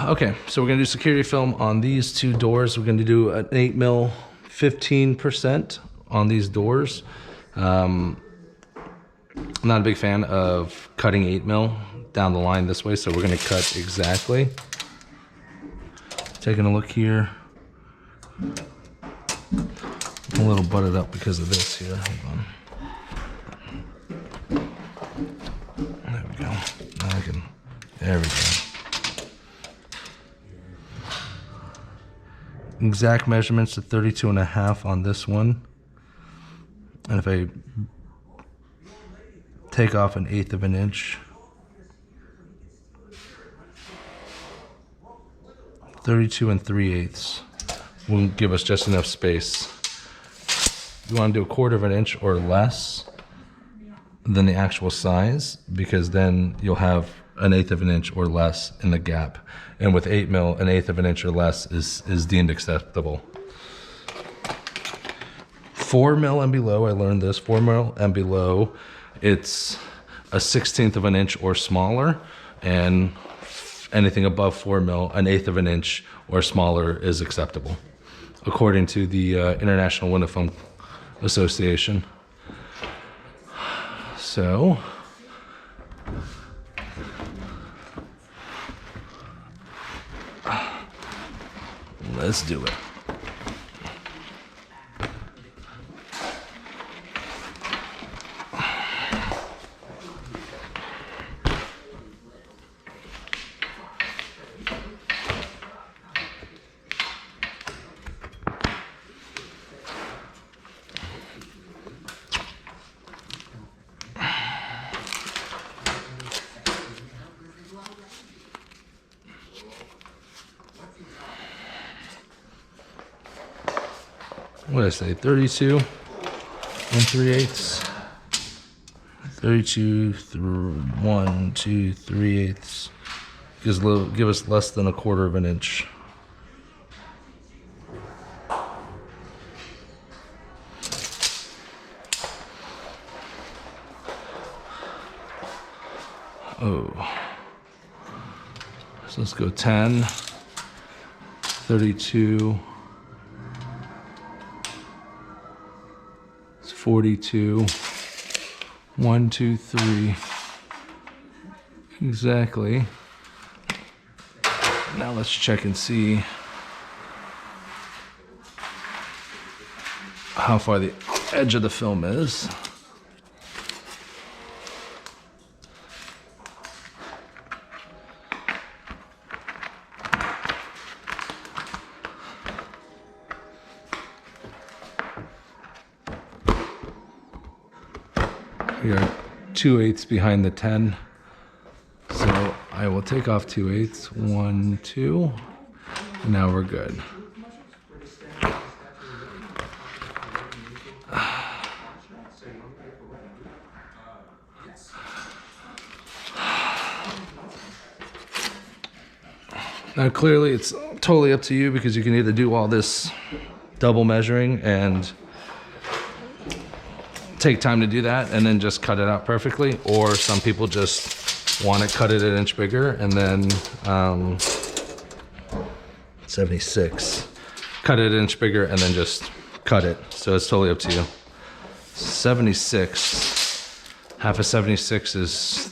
Okay, so we're gonna do security film on these two doors. We're gonna do an 8mm 15% on these doors. I'm not a big fan of cutting 8mm down the line this way, so we're gonna cut exactly. Taking a look here. I'm a little butted up because of this here. Hold on. There we go. There we go. Exact measurements to 32.5 on this one. And if I take off 1/8 of an inch, 32 3/8 will give us just enough space. You want to do 1/4 of an inch or less than the actual size, because then you'll have 1/8 of an inch or less in the gap. And with 8mm, 1/8 of an inch or less is deemed acceptable. 4mm and below, I learned this, 4mm and below, it's a 1/16 of an inch or smaller, and anything above 4mm, 1/8 of an inch or smaller is acceptable, according to the International Window Film Association. So, let's do it. What did I say? 32 3/8. 32 through 1 2 3/8. Give us less than 1/4 of an inch. Oh. So let's go 10, 32. 42, 1 2 3, exactly. Now let's check and see how far the edge of the film is. We are 2/8 behind the 10. So I will take off 2/8, 1, 2, and now we're good. Now clearly it's totally up to you, because you can either do all this double measuring and take time to do that and then just cut it out perfectly, or some people just want to cut it an inch bigger and then 76, cut it an inch bigger and then just cut it. So it's totally up to you. 76, half of 76 is,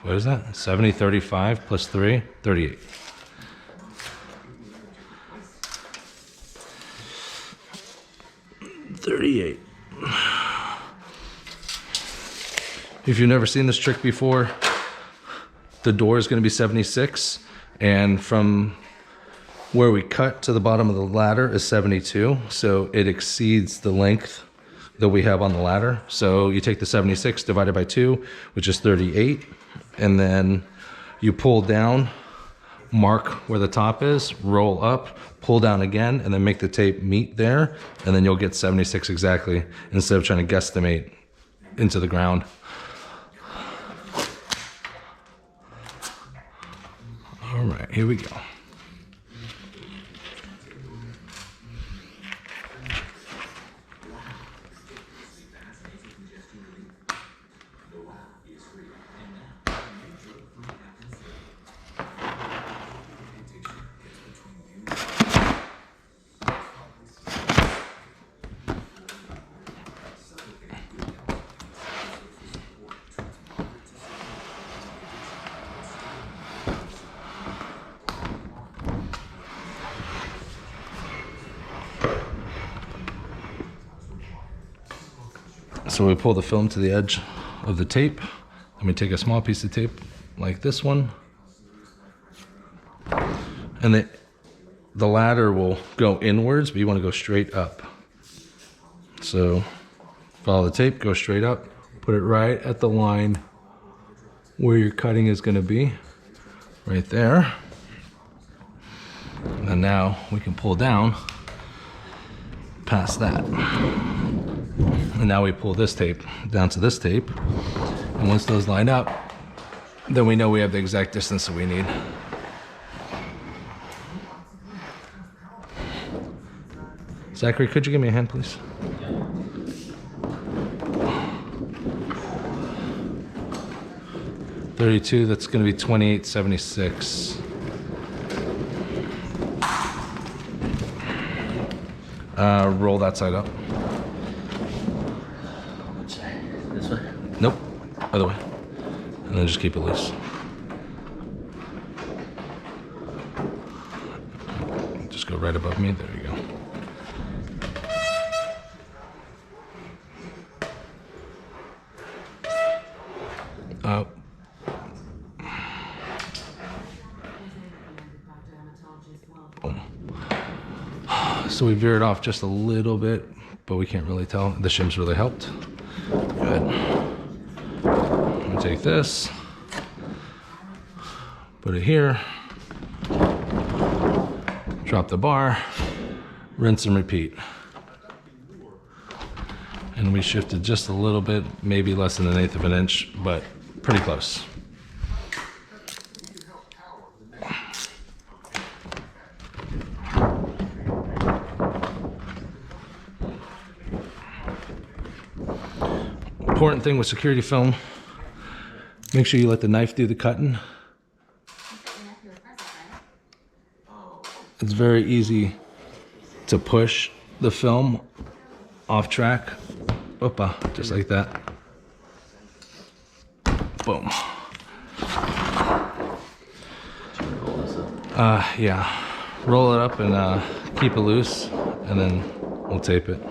what is that? 70, 35 plus 3, 38. If you've never seen this trick before, the door is going to be 76, and from where we cut to the bottom of the ladder is 72, so it exceeds the length that we have on the ladder. So you take the 76 divided by 2, which is 38, and then you pull down, mark where the top is, roll up, pull down again, and then make the tape meet there, and then you'll get 76 exactly, instead of trying to guesstimate into the ground. All right, here we go. So we pull the film to the edge of the tape, and we take a small piece of tape like this one, and the ladder will go inwards, but you want to go straight up. So follow the tape, go straight up, put it right at the line where your cutting is going to be, right there. And now we can pull down past that. And now we pull this tape down to this tape. And once those line up, then we know we have the exact distance that we need. Zachary, could you give me a hand, please? 32, that's going to be 28.76. Roll that side up. Which side? This way? Nope, other way. And then just keep it loose. Just go right above me, there you go. So we veered off just a little bit, but we can't really tell. The shims really helped. Good. I'm gonna take this, put it here, drop the bar, rinse and repeat. And we shifted just a little bit, maybe less than 1/8 of an inch, but pretty close. Important thing with security film, make sure you let the knife do the cutting. It's very easy to push the film off track. Opa, just like that. Boom. Yeah, roll it up and keep it loose, and then we'll tape it.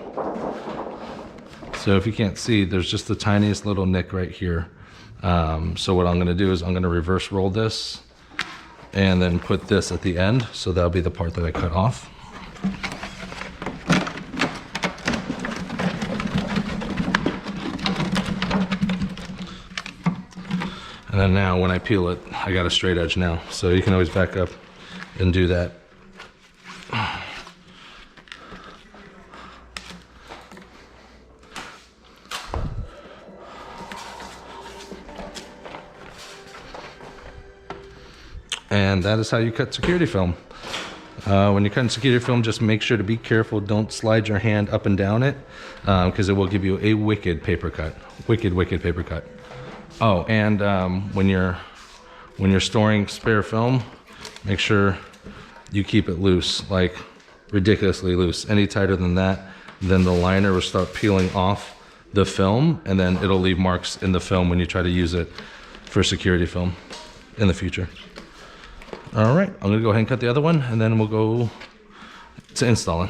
So if you can't see, there's just the tiniest little nick right here. So what I'm gonna do is I'm gonna reverse roll this and then put this at the end. So that'll be the part that I cut off. And then now when I peel it, I got a straight edge now. So you can always back up and do that. And that is how you cut security film. When you're cutting security film, just make sure to be careful. Don't slide your hand up and down it, because it will give you a wicked paper cut. Wicked, wicked paper cut. Oh, and when you're storing spare film, make sure you keep it loose, like ridiculously loose. Any tighter than that, then the liner will start peeling off the film, and then it'll leave marks in the film when you try to use it for security film in the future. All right, I'm gonna go ahead and cut the other one, and then we'll go to installing.